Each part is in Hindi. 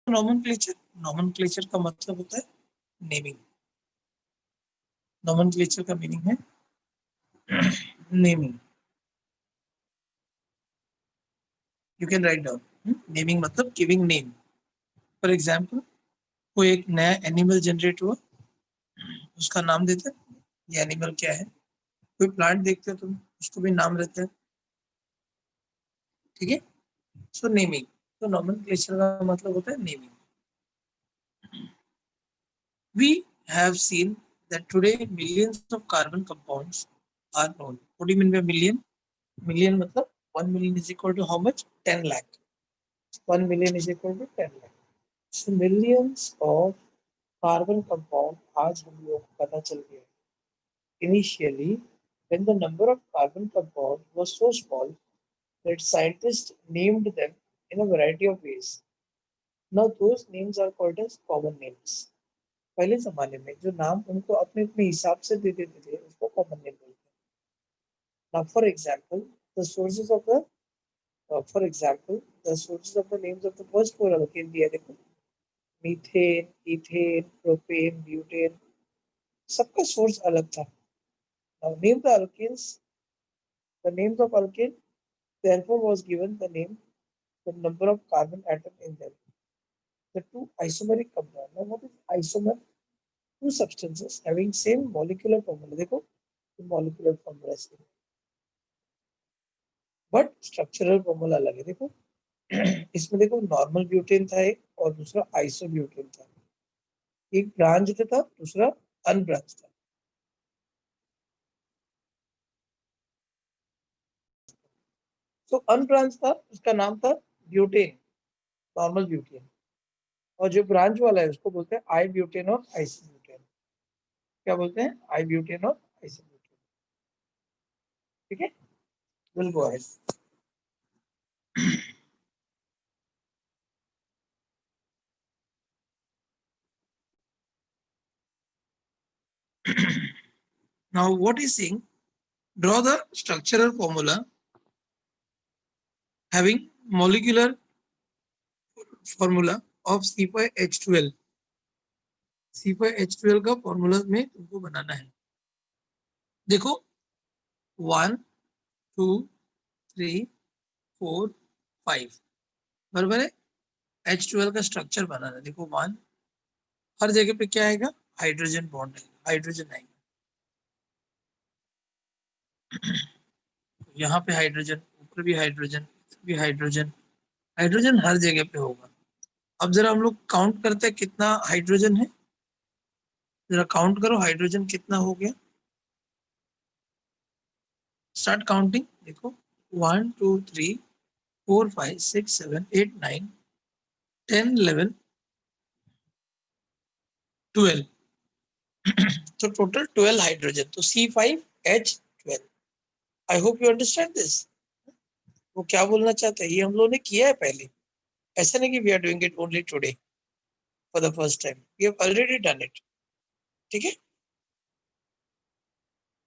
नॉमेनक्लेचर, नॉमेनक्लेचर का मतलब होता है नेमिंग। नॉमेनक्लेचर का मीनिंग है naming. You can write down. Naming मतलब गिविंग नेम। फॉर एग्जाम्पल, कोई एक नया एनिमल जनरेट हुआ, उसका नाम देते हैं, ये एनिमल क्या है। कोई प्लांट देखते हो तुम, उसको भी नाम रहता है, ठीक है। सो नेमिंग, तो नॉमेनक्लेचर का मतलब होता है naming. We have seen that today millions of carbon compounds are known. What do you mean by million? Million मतलब 1 million is equal to how much? 10 lakh. 1 million is equal to 10 lakh. So millions of carbon compound आज हम लोग को पता चल गया। Initially, when the number of carbon compounds was so small that scientists named them in a variety of ways. Now those names are called as common names. पहले जमाने में जो नाम उनको अपने अपने हिसाब से दे देते थे उसको कॉमन नेम बोलते हैं। Now, for example, the sources of the sources of the names of the first four alkane दिया देखो, मीथेन, इथेन, प्रोपेन, ब्यूटेन, सबका सोर्स अलग था। Now, name the alkanes. The names of alkane therefore was given the name, the number of carbon atom in them. The two isomeric compound. Now, what is isomer? Two substances having same molecular formula. देखो, molecular formula है, बट स्ट्रक्चरल फॉर्मूला अलग है। देखो इसमें देखो नॉर्मल ब्यूटेन था एक, और दूसरा आइसो ब्यूटेन था। एक ब्रांच था, दूसरा अनब्रांच था। तो अनब्रांच था, उसका नाम था ब्यूटेन, नॉर्मल ब्यूटेन। और जो ब्रांच वाला है उसको बोलते हैं आई ब्यूटेन और आइसो ब्यूटेन। क्या बोलते हैं? आई ब्यूटेन और आइसो ब्यूटेन। ठीक है, will go ahead. Now what is saying? Draw the structural formula having molecular formula of C5H12। C5H12 का फॉर्मूला में तुमको बनाना है। देखो 1 2 3 4 5 बराबर है। H12 का स्ट्रक्चर बनाना है। देखो 1, हर जगह पे क्या आएगा? हाइड्रोजन बॉन्ड आएगा, हाइड्रोजन आएगा। यहाँ पे हाइड्रोजन, ऊपर भी हाइड्रोजन, भी हाइड्रोजन, हाइड्रोजन हर जगह पे होगा। अब जरा हम लोग काउंट करते हैं कितना हाइड्रोजन है। जरा काउंट करो हाइड्रोजन कितना हो गया। Start counting. देखो 1 2 3 4 5 6 7 8 9 10 11 12। तो टोटल 12 हाइड्रोजन, तो C5H12। I hope you understand this. वो क्या बोलना चाहते हैं, ये हम लोगों ने किया है पहले। ऐसा नहीं कि we are doing it only today for the first time, we have already done it. ठीक है,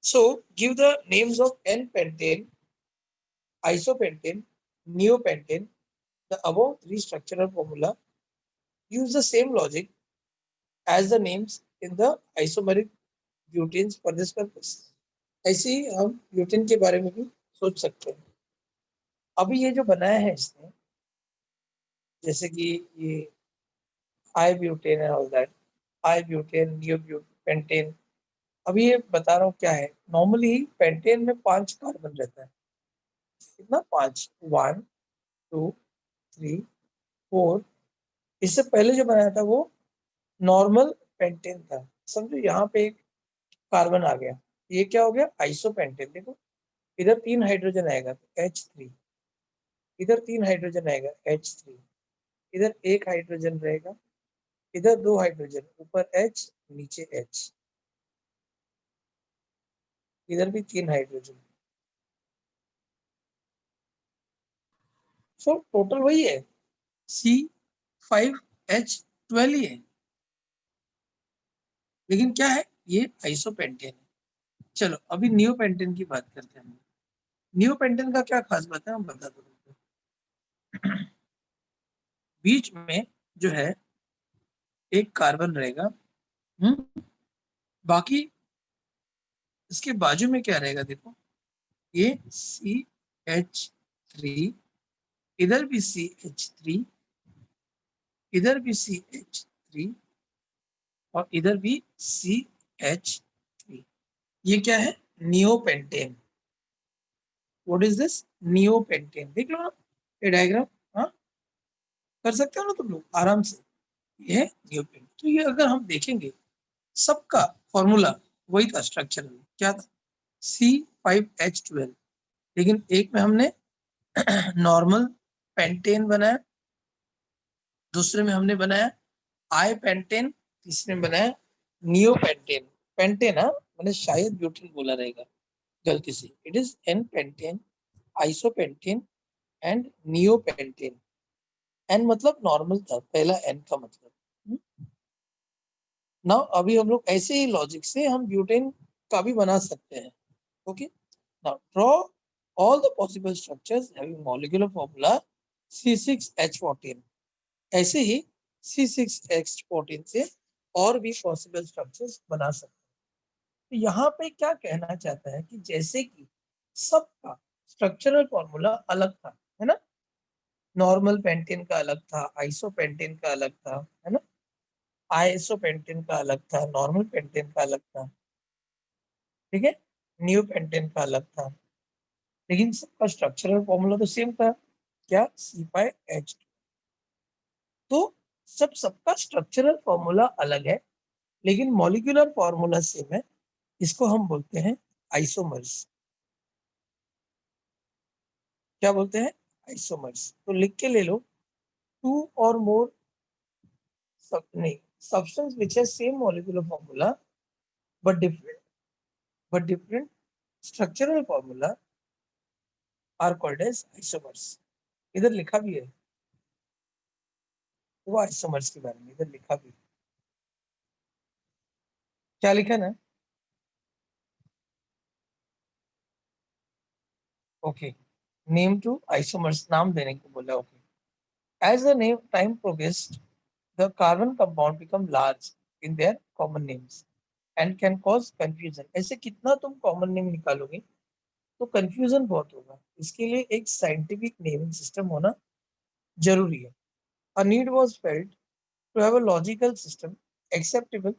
so give the names of n pentane, isopentane, neopentane, the above three structural formula. Use the same logic as the names in the isomeric butenes for this purpose. ऐसे ही हम ब्यूटेन के बारे में भी सोच सकते हैं। अभी ये जो बनाया है इसने, जैसे कि ये आई ब्यूटेन है, all that, I butane, neopentane. अभी ये बता रहा हूँ क्या है। नॉर्मली पेंटेन में 5 कार्बन रहता है। कितना? 5, 1 2 3 4। इससे पहले जो बनाया था वो नॉर्मल पेंटेन था। समझो यहाँ पे एक कार्बन आ गया, ये क्या हो गया? आइसोपेंटेन। देखो इधर 3 हाइड्रोजन आएगा तो H3, इधर 3 हाइड्रोजन आएगा H3, इधर 1 हाइड्रोजन रहेगा, इधर 2 हाइड्रोजन, ऊपर H नीचे H, इधर भी 3 हाइड्रोजन। सो टोटल वही है, C5H12 ही है, लेकिन क्या है? ये आइसोपेंटेन है। चलो अभी नियोपेंटेन की बात करते हैं। नियोपेंटेन का क्या खास बात है, हम बता दो। बीच में जो है एक कार्बन रहेगा, बाकी इसके बाजू में क्या रहेगा, देखो ये CH3, इधर भी CH3, इधर भी CH3 और इधर भी CH3। ये क्या है, neopentane. What is this, neopentane. देख लो ना ये डायग्राम, हाँ कर सकते हो ना तुम लोग आराम से। ये है नियोपेंटेन। तो ये अगर हम देखेंगे सबका फॉर्मूला वही था, स्ट्रक्चर क्या था, C5H12, लेकिन एक में हमने नॉर्मल पेंटेन बनाया, दूसरे में हमने बनाया आई पेंटेन, तीसरे में बनाया नियो पेंटेन। पेंटेन, हाँ मैंने शायद ब्यूटेन बोला रहेगा गलती से। It is n pentane, isopentane and neopentane. N मतलब नॉर्मल था, पहला एन का मतलब। नाउ अभी हम लोग ऐसे ही लॉजिक से हम ब्यूटेन का भी बना सकते हैं। Okay, now draw all the possible structures having molecular formula C6H14। ऐसे ही C6H14 से और भी पॉसिबल स्ट्रक्चर्स बना सकते हैं। तो यहाँ पे क्या कहना चाहता है कि जैसे कि सबका स्ट्रक्चरल फॉर्मूला अलग था, है ना, नॉर्मल पेंटेन का अलग था, आइसोपेंटेन का अलग था, है ना, आइसोपेंटेन का अलग था, नॉर्मल पेंटेन का अलग था, ठीक है, न्यू पेंटेन का अलग था, लेकिन सबका स्ट्रक्चरल फॉर्मूला तो सेम था, क्या, C5H। तो सबका स्ट्रक्चरल फॉर्मूला अलग है लेकिन मॉलिक्यूलर फॉर्मूला सेम है, इसको हम बोलते हैं आइसोमर्स। क्या बोलते हैं, आइसोमर्स। तो लिख के ले लो, टू और मोर नहीं, substance which has same molecular formula but different structural formula are called as isomers। इधर लिखा भी है वो आइसोमर्स के बारे में, इधर लिखा भी है। क्या लिखा ना, ओके, नेम टू आइसोमर्स, नाम देने को बोला। Okay, as the name time progressed the carbon compound become large in their common names and can cause confusion। ऐसे कितना तुम कॉमन नेम निकालोगे तो कंफ्यूजन बहुत होगा, इसके लिए एक साइंटिफिक नेमिंग सिस्टम होना जरूरी है। A need was felt to have a logical system acceptable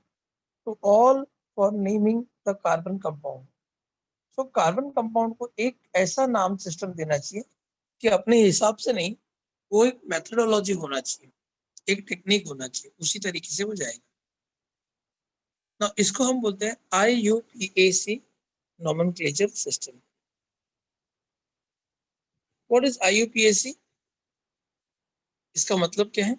to all for naming the carbon compound। So carbon compound को एक ऐसा नाम सिस्टम देना चाहिए कि अपने हिसाब से नहीं, वो एक मेथोडोलॉजी होना चाहिए, एक टेक्निक होना चाहिए, उसी तरीके से वो जाएगा ना। इसको हम बोलते हैं IUPAC nomenclature system. What is IUPAC, इसका मतलब क्या है,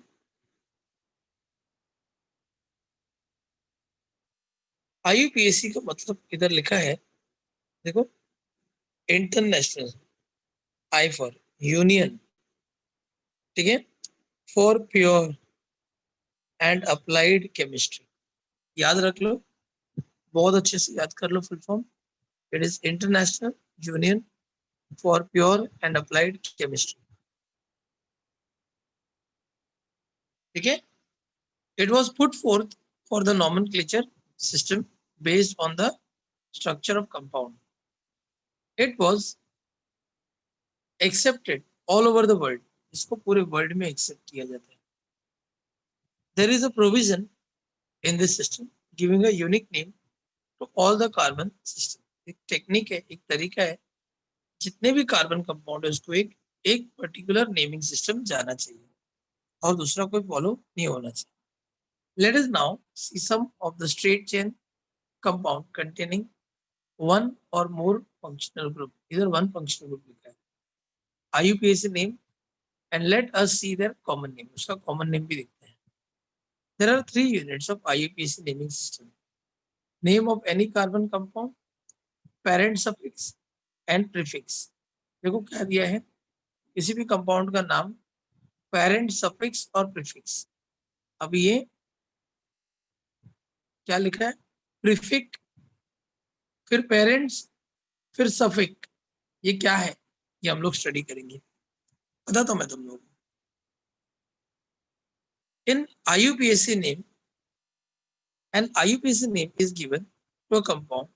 IUPAC का मतलब इधर लिखा है, देखो, इंटरनेशनल, आई फॉर यूनियन, ठीक है, for pure and applied chemistry. याद रख लो, बहुत अच्छे से याद कर लो full form. It is international union for pure and applied chemistry, ठीक है। It was put forth for the nomenclature system based on the structure of compound. It was accepted all over the world, इसको पूरे वर्ल्ड में एक्सेप्ट किया जाता है। There is a provision in this system giving a unique name to all the carbon system. एक टेक्निक है, एक तरीका है, जितने भी कार्बन कंपाउंड है उसको एक एक पर्टिकुलर नेमिंग सिस्टम जाना चाहिए और दूसरा कोई फॉलो नहीं होना चाहिए। Let us now see some of the straight chain compound containing one or more functional group. इधर वन फंक्शनल ग्रुप लिखा है, IUPAC name, and let us see their common name, उसका कॉमन नेम भी देखते हैं। There are 3 units of IUPAC naming system, name of any carbon compound, parent suffix and prefix. देखो क्या दिया है, किसी भी कंपाउंड का नाम, पेरेंट सफिक्स और प्रीफिक्स। अब ये क्या लिखा है, प्रीफिक्स, फिर पेरेंट्स, फिर सफिक, ये क्या है, ये हम लोग स्टडी करेंगे, पता तो मैं तुम लोग। In IUPAC name, an IUPAC name is given to a compound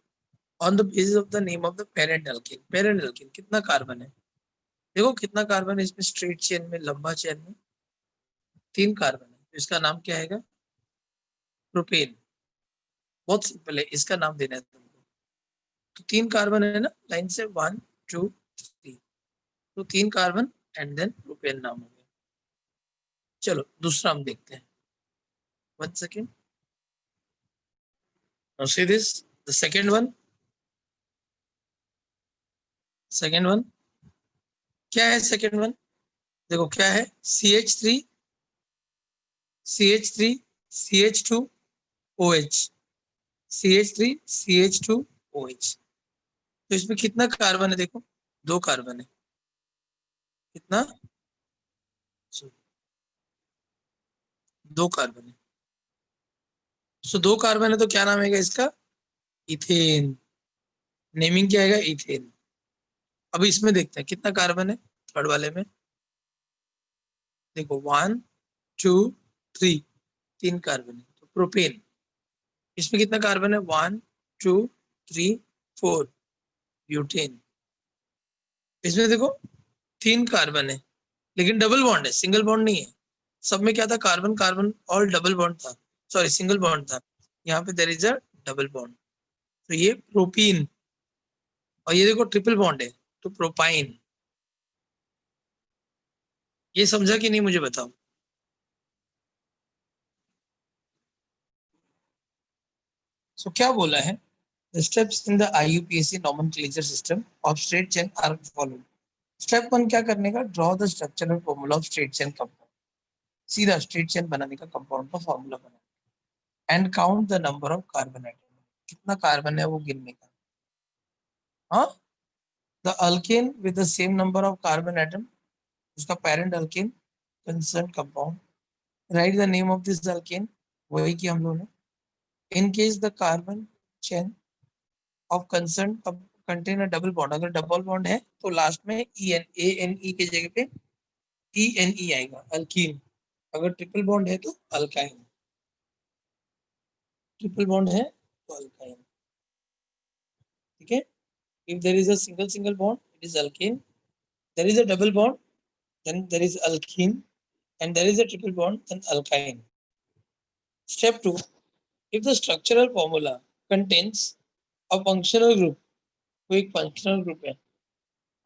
on the basis of the name of the parent alkane. Parent alkane कितना कार्बन है? देखो कितना कार्बन है इसमें, स्ट्रेट चेन में, लंबा चेन में 3 कार्बन है, तो इसका नाम क्या आएगा? प्रोपेन। बहुत सिंपल है, इसका नाम देना है तुमको। तो 3 कार्बन है ना लाइन से, 1 2 3, तो 3 कार्बन एंड देन प्रोपेन नाम हो गया। चलो दूसरा हम देखते हैं। 1 second. Now see this, the second one क्या है? सेकेंड वन देखो क्या है, CH3 CH3 CH2 OH, CH3 CH2 OH। तो इसमें कितना कार्बन है? देखो 2 कार्बन है। कितना? 2 कार्बन है। सो 2 कार्बन है तो क्या नाम है इसका? इथेन। नेमिंग क्या आएगा? इथेन। अब इसमें देखते हैं कितना कार्बन है थर्ड वाले में। देखो 1 2 3, 3 कार्बन है, तो प्रोपेन। इसमें कितना कार्बन है? 1 2 3 4, ब्यूटेन। इसमें देखो 3 कार्बन है, लेकिन डबल बॉन्ड है, सिंगल बॉन्ड नहीं है। सब में क्या था? कार्बन कार्बन और डबल बॉन्ड था, सॉरी सिंगल बॉन्ड था। यहाँ पे there is a double bond, तो ये प्रोपीन। और ये देखो ट्रिपल बॉन्ड है, तो प्रोपाइन। ये समझा कि नहीं मुझे बताओ। सो क्या बोला है? The steps in the IUPAC nomenclature system of straight chain are followed. Step 1 क्या करने का? Draw the structural formula of straight chain compound. सीधा स्ट्रेट चेन बनाने का कंपाउंड का फॉर्मूला बना, and count the number of carbon atom. कितना कार्बन है वो गिनने का। हाँ, the alkane with the same number of carbon atom, उसका parent alkane concern compound. Write the name of this alkane, वही कि हम लोगों ने। In case the carbon chain of concern contain a double bond, अगर डबल बॉन्ड है तो लास्ट में ANE की जगह पे ENE आएगा, अल्कीन। अगर ट्रिपल बॉन्ड है तो अल्काइन। ट्रिपल बॉन्ड है तो अल्काइन। ठीक है। If there is a single single bond it is alkane, there is a double bond then there is alkene, and there is a triple bond then alkyne. Step 2, if the structural formula contains a functional group, कोई एक functional group है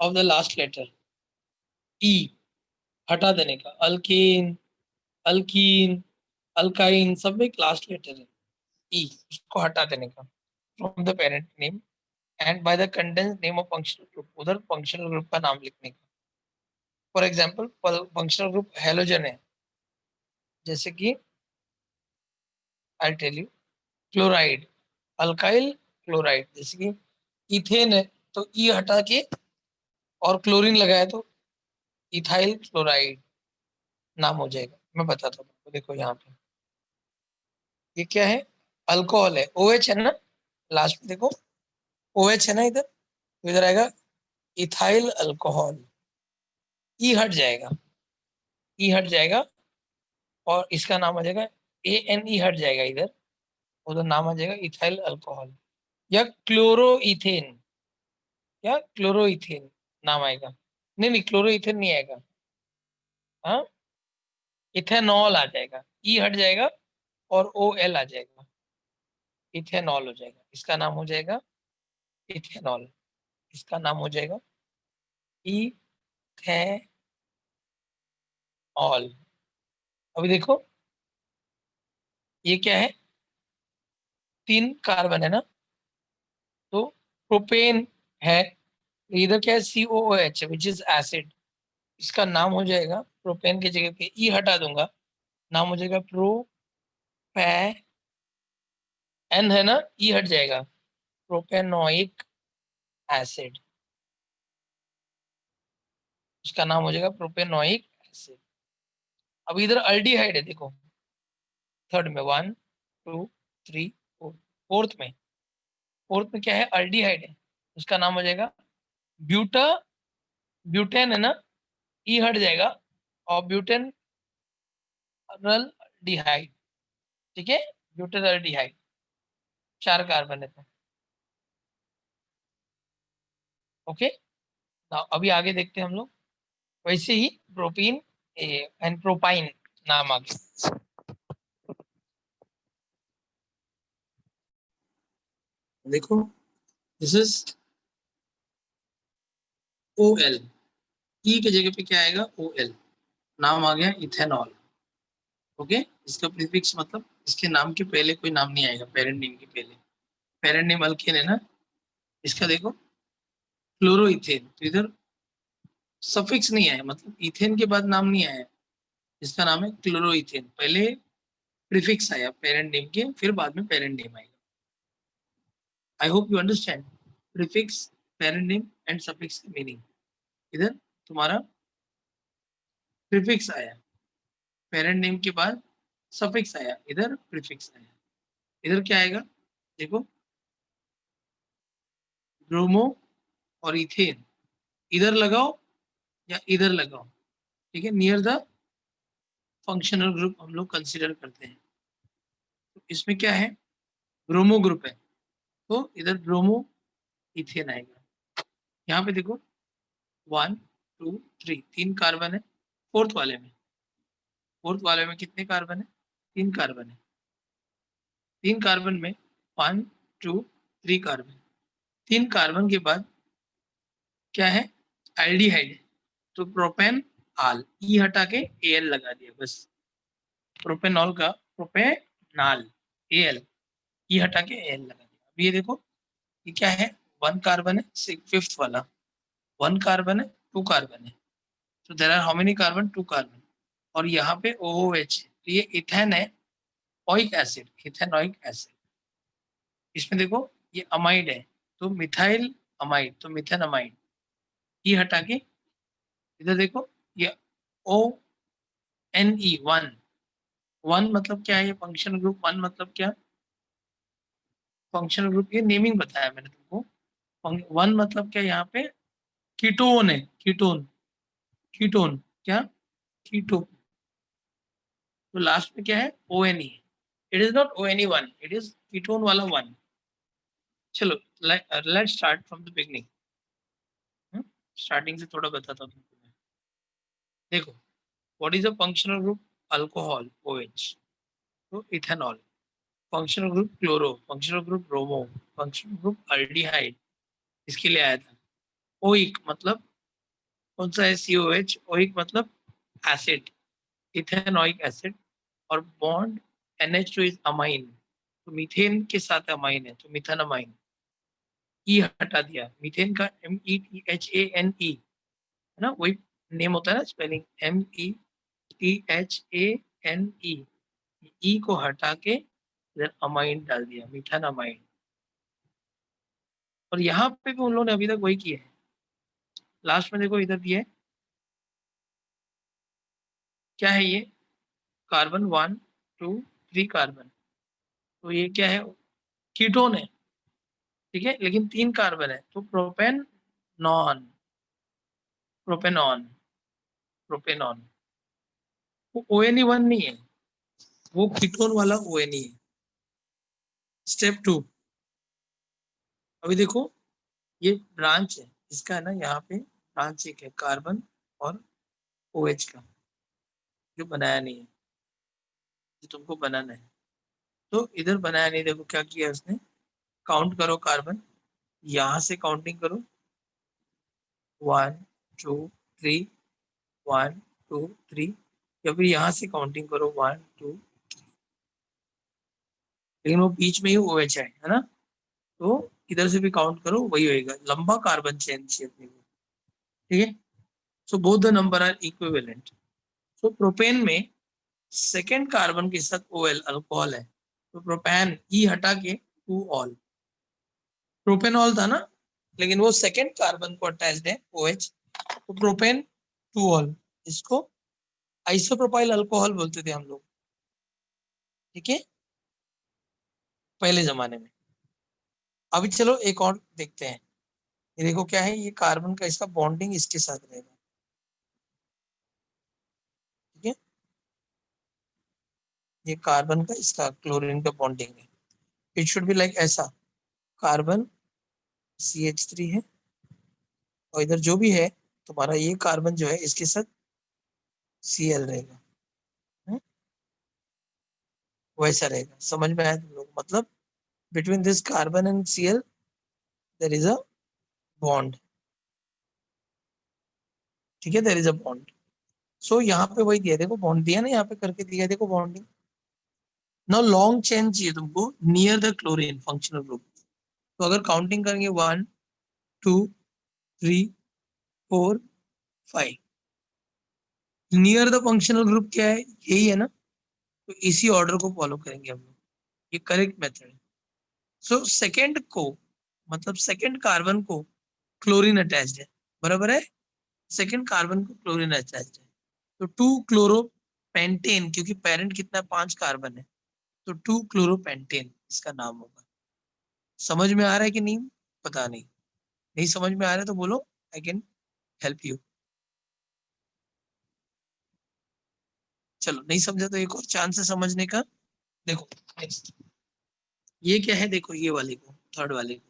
of the last letter E, हटा देने का। अल्केन, अल्कीन, अल्काइन सब में एक लास्ट लेटर है E, उसको हटा देने का from the parent name and by the condensed name of functional group, उधर functional group का नाम लिखने का। For example functional group halogen है, जैसे कि I tell you chloride, alkyl chloride, जैसे कि इथेन है तो ई हटा के और क्लोरीन लगाया तो इथाइल क्लोराइड नाम हो जाएगा। मैं बताता हूँ, देखो यहाँ पे ये क्या है? अल्कोहल है, OH है ना लास्ट में, देखो OH है ना इधर, तो इधर आएगा इथाइल अल्कोहल। ई हट जाएगा, ई हट जाएगा और इसका नाम आ जाएगा ANE, हट जाएगा इधर, उधर नाम आ जाएगा इथाइल अल्कोहल या क्लोरोइथेन, या क्लोरोइथेन नाम आएगा। नहीं नहीं, क्लोरोइथेन नहीं आएगा, हाँ इथेनॉल आ जाएगा। ई हट जाएगा और OL आ जाएगा, इथेनॉल हो जाएगा। इसका नाम हो जाएगा इथेनॉल, इसका नाम हो जाएगा इथेनॉल। अभी देखो ये क्या है? 3 कार्बन है ना, तो प्रोपेन है, तो इधर क्या है? COOH which is acid. इसका नाम हो जाएगा, प्रोपेन की जगह पे ई हटा दूंगा, नाम हो जाएगा प्रोपैन है ना, ई हट जाएगा, प्रोपेनोइक एसिड। उसका नाम हो जाएगा प्रोपेनोइक एसिड। अब इधर अल्डिहाइड है, देखो थर्ड में 1 2 3 4, फोर्थ में क्या है? अल्डिहाइड है, उसका नाम हो जाएगा ब्यूटा, ब्यूटेन है ना, ई हट जाएगा और ब्यूटेनल डिहाइड, ठीक है, ब्यूटाल्डिहाइड, 4 कार्बन है तो। ओके, नाउ अभी आगे देखते हैं हम लोग। वैसे ही प्रोपीन एंड प्रोपाइन नाम आ गया। देखो, दिस इज OL, ई की जगह पे क्या आएगा, OL, नाम आ गया इथेनॉल। ओके, इसका प्रीफिक्स मतलब इसके नाम के पहले कोई नाम नहीं आएगा, पेरेंट नेम के पहले। पेरेंट नेम अल्केन है ना, इसका देखो क्लोरोइथेन, तो इधर सफिक्स नहीं आया, मतलब इथेन के बाद नाम नहीं आया, इसका नाम है क्लोरोइथेन। पहले प्रीफिक्स आया पेरेंट नेम के, फिर बाद में पेरेंट नेम आएगा। I hope you understand prefix, parent name and suffix का मीनिंग। इधर तुम्हारा प्रीफिक्स आया, पेरेंट नेम के बाद सफिक्स आया, इधर प्रीफिक्स आया। इधर क्या आएगा, देखो ब्रोमो और इथेन, इधर लगाओ या इधर लगाओ, ठीक है, नियर द फंक्शनल ग्रुप हम लोग कंसिडर करते हैं। तो इसमें क्या है, ब्रोमो ग्रुप है, तो इधर ब्रोमो इथेन आएगा। यहाँ पे देखो 1 2 3, 3 कार्बन है। फोर्थ वाले में कितने कार्बन है, 3 कार्बन है। 3 कार्बन में 1 2 3 कार्बन, 3 कार्बन के बाद क्या है, एल्डिहाइड, तो प्रोपेन आल, ई हटा के एल लगा दिया बस। प्रोपेनॉल का प्रोपेनाल, एल, ई हटा के एल लगा दिया। अब ये देखो, ये क्या है, 1 कार्बन है, फिफ्थ वाला 1 कार्बन है, 2 कार्बन है, तो there are how many carbon, 2 carbon, और यहाँ पे OOH है, तो ये इथेन है, ऑइक एसिड, इथेनॉइक एसिड। इसमें देखो ये अमाइड है, तो मिथाइल अमाइड, तो मिथेन अमाइड, ये हटा के इधर देखो ये ONE, वन, वन मतलब क्या है, ये फंक्शनल ग्रुप, वन मतलब क्या, फंक्शनल ग्रुप, ये नेमिंग बताया मैंने तुमको। वन मतलब क्या, यहाँ पे कीटोन है, कीटोन, कीटोन क्या, कीटो, तो लास्ट में क्या है, ONE। It is not ONE1, it is ketone वाला वन। चलो let start from the beginning, starting से थोड़ा बताता हूँ तुमको मैं। देखो, what is a functional group, alcohol OH, तो ethanol. Functional group chloro, functional group bromo, functional group aldehyde, इसके लिए आया था। ओइक मतलब कौन सा है, COH, ओइक मतलब एसिड, इथेनॉइक एसिड, और बॉन्ड NH2 इज अमाइन, तो मीथेन के साथ अमाइन है, तो मिथेन अमाइन। ई हटा दिया, मीथेन का METHANE है ना, वही नेम होता है ना, स्पेलिंग METHANE, ई को हटा के इधर अमाइन डाल दिया, मिथेन अमाइन। और यहाँ पे भी उन लोगों ने अभी तक वही किया है। लास्ट में देखो इधर दिया है, क्या है ये, कार्बन 1 2 3 कार्बन, तो ये क्या है, कीटोन है, ठीक है, लेकिन 3 कार्बन है, तो प्रोपेन नॉन, प्रोपेनॉन, प्रोपेनॉन, वो ONE1 नहीं है, वो कीटोन वाला ONE है। स्टेप 2, अभी देखो ये ब्रांच है इसका, है ना, यहाँ पे ब्रांच एक है कार्बन और OH का, जो बनाया नहीं है, जो तुमको बनाना है, तो इधर बनाया नहीं। देखो क्या किया उसने, काउंट करो कार्बन, यहाँ से काउंटिंग करो, 1 2 3, 1 2 3, या फिर यहाँ से काउंटिंग करो 1 2, लेकिन वो बीच में ही OH है ना, तो इधर से भी काउंट करो, वही होएगा, लंबा कार्बन चेन चाहिए अपने को, ठीक है। So both the number are equivalent. So propane में सेकेंड कार्बन के साथ OL अल्कोहल है, तो प्रोपेन ई हटा के 2 ऑल, प्रोपेनॉल था ना, लेकिन वो सेकेंड कार्बन को अटैच्ड है OH, तो प्रोपेन 2 ऑल, इसको आइसोप्रोपाइल अल्कोहल बोलते थे हम लोग, ठीक है, पहले जमाने में। अभी चलो एक और देखते हैं, ये देखो क्या है, ये कार्बन का इसका बॉन्डिंग इसके साथ रहेगा, ठीक है। ये कार्बन का इसका क्लोरीन का बॉन्डिंग है. इट शुड बी लाइक ऐसा, कार्बन CH3 है और इधर जो भी है तुम्हारा ये कार्बन जो है इसके साथ Cl रहेगा. वैसा रहेगा. समझ में आया तुम लोग? मतलब between this carbon and Cl there is a bond. ठीक है, there is a bond. So यहाँ पे वही दिया, देखो बॉन्ड दिया ना, यहाँ पे करके दिया, देखो बॉन्डिंग. नाउ लॉन्ग चेन चाहिए तुमको near the chlorine functional group. तो अगर काउंटिंग करेंगे 1 2 3 4 5, नियर द फंक्शनल ग्रुप क्या है, यही है ना. तो इसी ऑर्डर को फॉलो करेंगे हम लोग. ये करेक्ट मेथड है. सो सेकेंड को, मतलब सेकेंड कार्बन को क्लोरीन अटैच्ड है, बराबर है. सेकेंड कार्बन को क्लोरीन अटैच्ड है. तो 2 क्लोरोपेंटेन, क्योंकि पेरेंट कितना 5 कार्बन है, तो 2 क्लोरोपेंटेन इसका नाम होगा. समझ में आ रहा है कि नहीं? पता नहीं. नहीं समझ में आ रहा है तो बोलो, आई कैन हेल्प यू. चलो नहीं समझा तो एक और चांस है समझने का. देखो नेक्स्ट, ये क्या है, देखो ये वाले को, थर्ड वाले को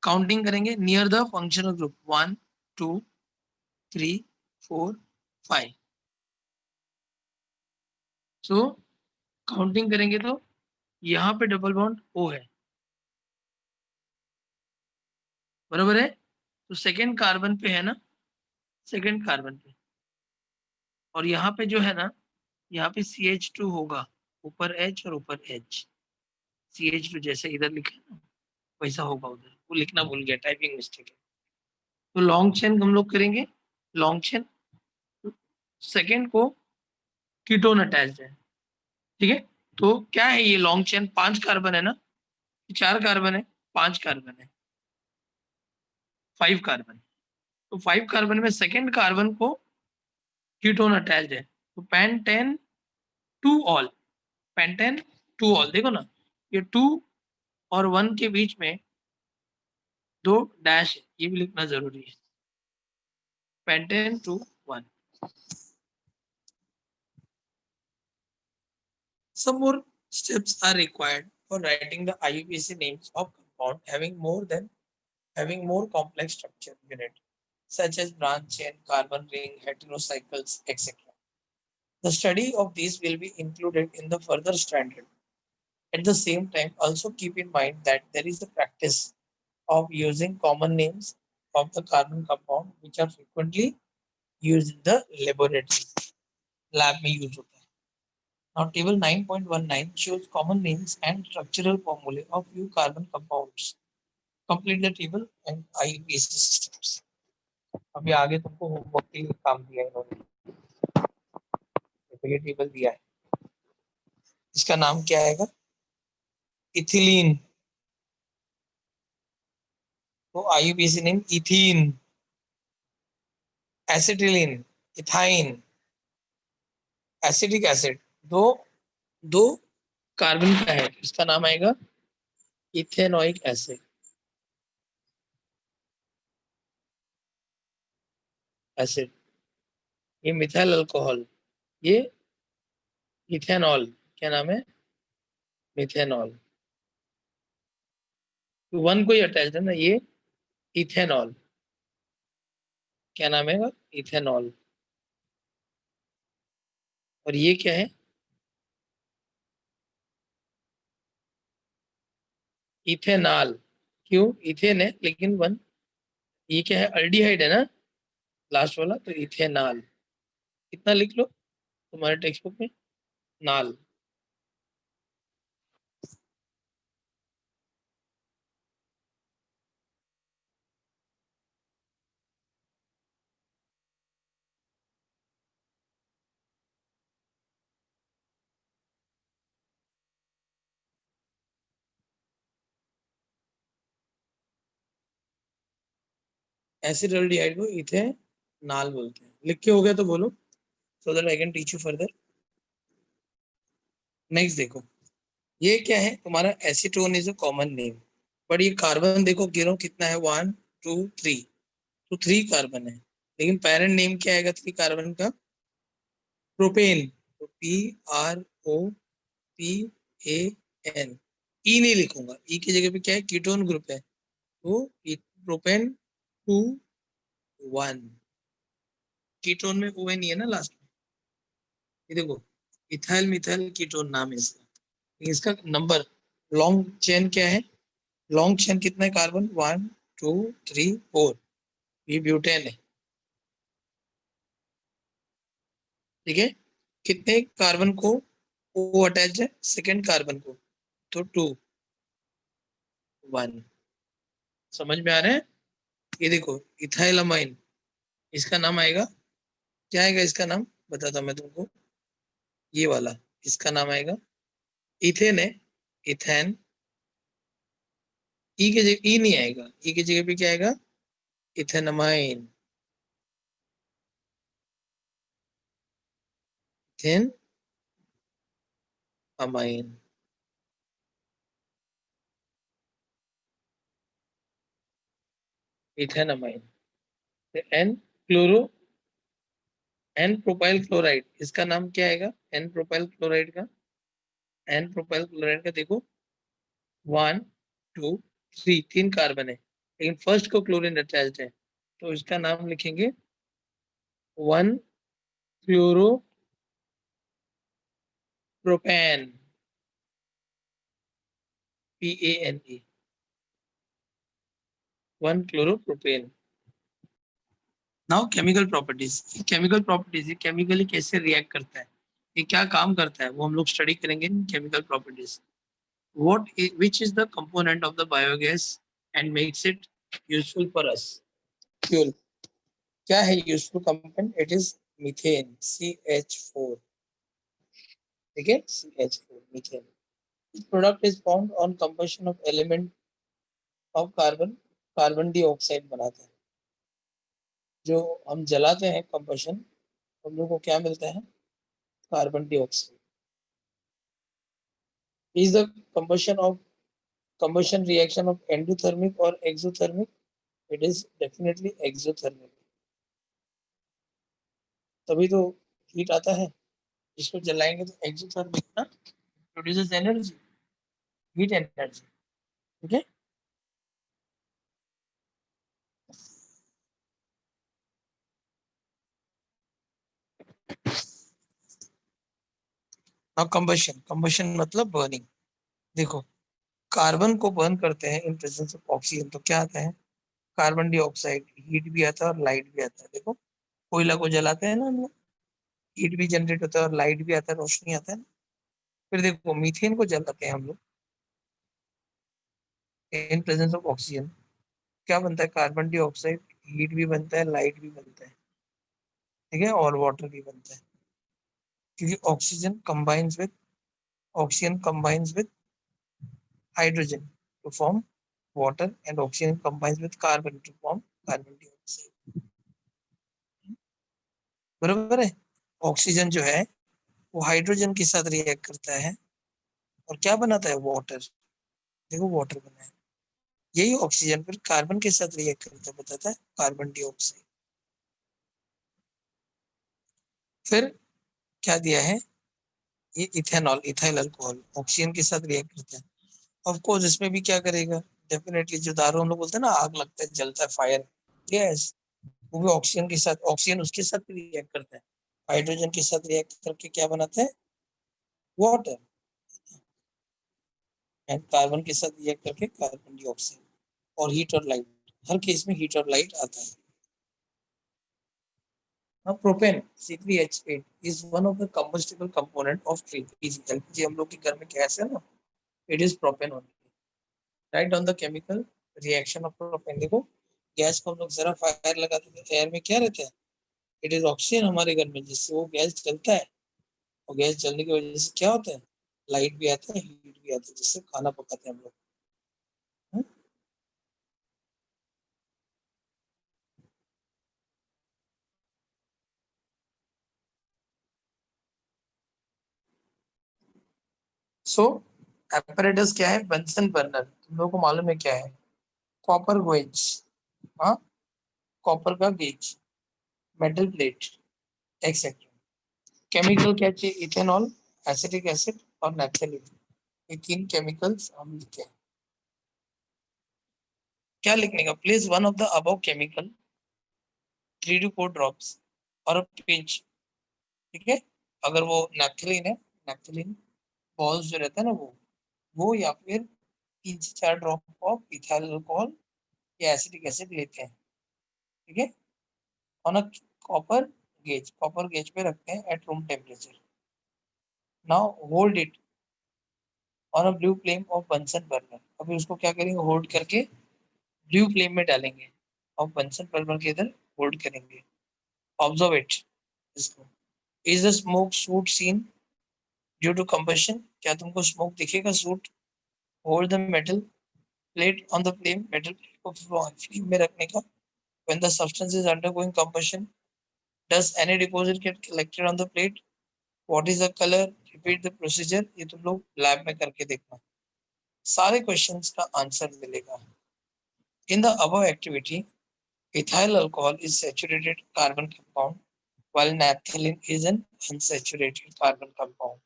काउंटिंग करेंगे near the functional group 1 2 3 4 5. So counting करेंगे तो यहाँ पे डबल बॉन्ड O है, बराबर है. तो सेकेंड कार्बन पे है ना, सेकेंड कार्बन पे. और यहाँ पे जो है ना, यहाँ पे CH2 होगा, ऊपर H और ऊपर H. CH2 जैसे इधर लिखा है ना, वैसा होगा उधर. वो लिखना भूल गया, टाइपिंग मिस्टेक है. तो लॉन्ग चेन हम लोग करेंगे. लॉन्ग चेन सेकेंड को कीटोन अटैच्ड है. ठीक है. तो क्या है ये लॉन्ग चेन, 5 कार्बन है ना, 4 कार्बन है, 5 कार्बन है, 5 कार्बन. तो 5 कार्बन में सेकेंड कार्बन को कीटोन अटैच्ड है. तो pentane two all, pentane two all. देखो ना, ये 2 और 1 के बीच में 2 डैश है, ये भी लिखना जरूरी है. Pentane two 1. Some more steps are required for writing the IUPAC names of compound having more complex structure unit, such as branch chain, carbon ring, heterocycles, etc. The study of these will be included in the further standard. At the same time, also keep in mind that there is a practice of using common names of the carbon compound which are frequently used in the laboratory. Lab में use होता है. Now, table 9.19 shows common names and structural formulae of few carbon compounds. Complete the table and IUPAC systems. अभी आगे तुमको होमवर्क के लिए काम दिया है इन्होंने. तो ये टेबल दिया है, इसका नाम क्या आएगा, इथिलीन. तो IUPAC name ethene, acetylene, ethyne, acetic acid. दो दो कार्बन का है, इसका नाम आएगा इथेनोइक एसिड. एसिड, ये मिथाइल अल्कोहल, ये इथेनॉल, क्या नाम है, मिथेनॉल. तो 1 को ही अटैच है ना, ये इथेनॉल, क्या नाम है, इथेनॉल. और ये क्या है, इथेनॉल. क्यों, इथेन है लेकिन 1, ये क्या है, अल्डिहाइड है ना लास्ट वाला, तो इथेनॉल. कितना लिख लो तुम्हारे टेक्स्ट बुक में, नाल. एसिड अल्डिहाइड को इथेनॉल बोलते हैं. लिख के हो गया तो बोलो, so that I can teach you further. Next देखो, ये क्या है तुम्हारा, acetone is a common name. But ये कार्बन देखो गिरो कितना है, 1 2 3. तो 3 कार्बन है, लेकिन पेरेंट नेम क्या आएगा 3 कार्बन का, प्रोपेन. तो PROPAN, ई नहीं लिखूंगा, ई की जगह पे क्या है, कीटोन ग्रुप है, तो प्रोपेन 2 1, कीटोन में ओ नहीं है ना लास्ट में, ये देखो इथाइल मिथाइल कीटोन नाम है इसका, इसका नंबर लॉन्ग चेन क्या है, लॉन्ग चेन कितना है कार्बन, 1 2 3 4, ये ब्यूटेन है, ठीक है। कितने कार्बन को ओ अटैच है, सेकेंड कार्बन को, तो 2 1, समझ में आ रहा है। ये देखो इथाइलामाइन, इसका नाम आएगा, क्या आएगा इसका नाम, बताता हूं मैं तुमको, ये वाला, इसका नाम आएगा इथेन है, इथेन, ई के जगह ई नहीं आएगा, ई की जगह पे क्या आएगा, ethanamine, ethane amine, ethanamine, N chloro, N propyl chloride, इसका नाम क्या आएगा, एन प्रोपाइल क्लोराइड का, एन प्रोपाइल क्लोराइड का देखो 1 2 3, 3 कार्बन है, लेकिन फर्स्ट को क्लोरीन अटैच्ड है, तो इसका नाम लिखेंगे 1 chloro propane, PANE, 1 chloropropane. Now chemical properties, chemical properties, ये केमिकली कैसे रिएक्ट करता है, ये क्या काम करता है, वो हम लोग स्टडी करेंगे chemical properties. What which is the component of the biogas and makes it useful for us, fuel, क्या है useful component, it is methane, CH4, ठीक है, CH4 methane. This product is found on combustion of element of carbon, carbon dioxide बनाता है, जो हम जलाते हैं कंबशन, हम लोग को क्या मिलता है, carbon dioxide. Is the combustion of, combustion reaction of endothermic or exothermic, it is definitely exothermic, तभी तो हीट आता है, इसको जलाएंगे तो एक्सोथर्मिक ना, प्रोड्यूसेस एनर्जी, हीट एनर्जी, ठीक है। नाउ कंबशन, कंबशन मतलब बर्निंग, देखो कार्बन को बर्न करते हैं इन प्रेजेंस ऑफ ऑक्सीजन, तो क्या आता है, कार्बन डाइऑक्साइड, हीट भी आता है और लाइट भी आता है, देखो कोयला को जलाते हैं ना हम लोग, हीट भी जनरेट होता है और लाइट भी आता है, रोशनी आता है ना। फिर देखो मीथेन को जलाते हैं हम लोग इन प्रेजेंस ऑफ ऑक्सीजन, क्या बनता है, कार्बन डाइऑक्साइड, हीट भी बनता है, लाइट भी बनता है, ठीक है, और वाटर भी बनता है, क्योंकि oxygen combines with hydrogen to form water, and oxygen combines with carbon to form carbon dioxide, बराबर है। ऑक्सीजन जो है वो हाइड्रोजन के साथ रिएक्ट करता है और क्या बनाता है, वाटर, देखो वाटर बना है, यही ऑक्सीजन फिर कार्बन के साथ रिएक्ट करता है, बताता है कार्बन डाइऑक्साइड। फिर क्या दिया है, ये इथेनॉल, इथाइल अल्कोहल, ऑक्सीजन के साथ रिएक्ट करता है, ऑफ कोर्स इसमें भी क्या करेगा, डेफिनेटली जो दारू हम लोग बोलते हैं ना, आग लगता है, जलता है, फायर, यस, वो भी ऑक्सीजन के साथ, ऑक्सीजन उसके साथ भी रिएक्ट करता है, हाइड्रोजन के साथ रिएक्ट करके क्या बनाता है, वाटर, एंड कार्बन के साथ रिएक्ट करके कार्बन डाइऑक्साइड, और हीट और लाइट, हर केस में हीट और लाइट आता है। Now propane C3H8 is one of the combustible component of LPG. LPG हम लोग के घर में गैस है ना, it is propane only. Write down the chemical reaction of propane. देखो गैस को हम लोग जरा फायर लगाते थे, एयर में क्या रहता है, इट इज ऑक्सीजन हमारे घर में, जिससे वो गैस जलता है, और गैस जलने की वजह से क्या होता है, लाइट भी आता है, हीट भी आता है, जिससे खाना पकाते हैं हम लोग। सो एपरेटस क्या है, बंसन बर्नर, तुम लोगों को मालूम है क्या है, कॉपर गेज, हाँ, कॉपर का gauge, metal plate, etcetera. Chemical क्या चाहिए? इथेनॉल, एसिटिक एसिड और नैप्थेलिन, ये तीन केमिकल्स हम लिखते हैं। क्या लिखने का? Place one of the above chemical 3 to 4 drops और अ पिंच, ठीक है। अगर वो नैप्थेलिन है, नैप्थेलिन बॉल्स जो रहता है ना, वो या फिर 3 से 4 ड्रॉप ऑफ इथाइल अल्कोहल या एसिटिक एसिड लेते हैं, ठीक है। ऑन अ कॉपर गेज पे रखते हैं at room temperature. Now hold it on a blue flame of Bunsen burner. अभी उसको क्या करेंगे? होल्ड करके ब्लू फ्लेम में डालेंगे और बंसन बर्नर के इधर होल्ड करेंगे। ऑब्जर्व इट, इसको। Is the smoke soot seen due to combustion? क्या तुमको स्मोक दिखेगा? Soot. Hold the metal plate on the flame, metal plate को फ्लेम में रखने का। When the substance is undergoing combustion, does any deposit get collected on the plate? What is the colour? Repeat the procedure. ये तुम लोग लैब में करके देखना, सारे क्वेश्चंस का आंसर मिलेगा। In the above activity, ethyl alcohol is saturated carbon compound while naphthalene is an unsaturated carbon compound.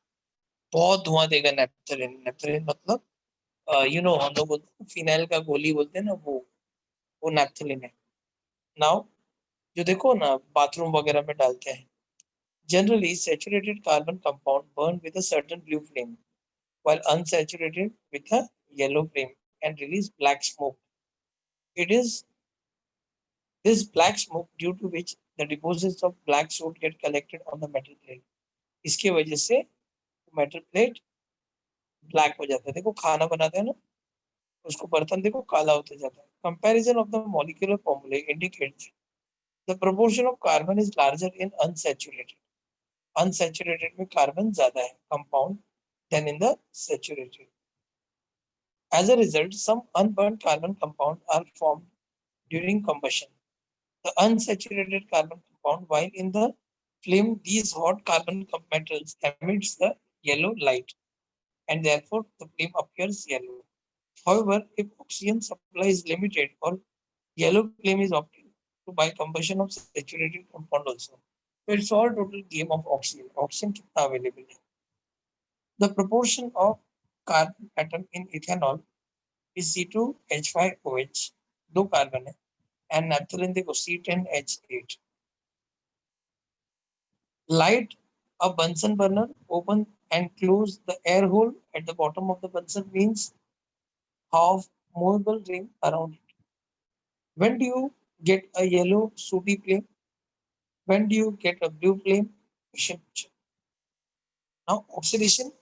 बहुत धुआं देगा नैप्थेलिन। नैप्थेलिन मतलब हम लोग फिनाइल का गोली बोलते हैं ना, वो नैप्थेलिन है। नाउ जो देखो ना बाथरूम वगैरह में डालते हैं, generally saturated carbon compound burn with a certain blue flame while unsaturated with a yellow flame and release black smoke. It is this black smoke due to which the deposits of black soot get collected on the metal plate. इसके वजह से मेटल प्लेट ब्लैक हो जाता है। देखो खाना बनाते हैं ना, उसको बर्तन देखो काला होता जाता है। Comparison of the molecular formulae indicates the proportion of carbon is larger in unsaturated. Unsaturated में कार्बन ज्यादा है compound than in the saturated. As a result, some unburned carbon compounds are formed during combustion. The unsaturated carbon compound, while in the flame, these hot carbon metals emits the yellow light, and therefore the flame appears yellow. However, if oxygen supply is limited or yellow flame is obtained by combustion of saturated compound also. So it's all total game of oxygen. Oxygen कितना available है? The proportion of carbon atom in ethanol is C2H5OH, दो कार्बन है, and naphthalene देखो C10H8. Light a Bunsen burner, open and close the air hole at the bottom of the Bunsen means have movable ring around it. When do you get a yellow sooty flame? When do you get a blue flame? Now oxidation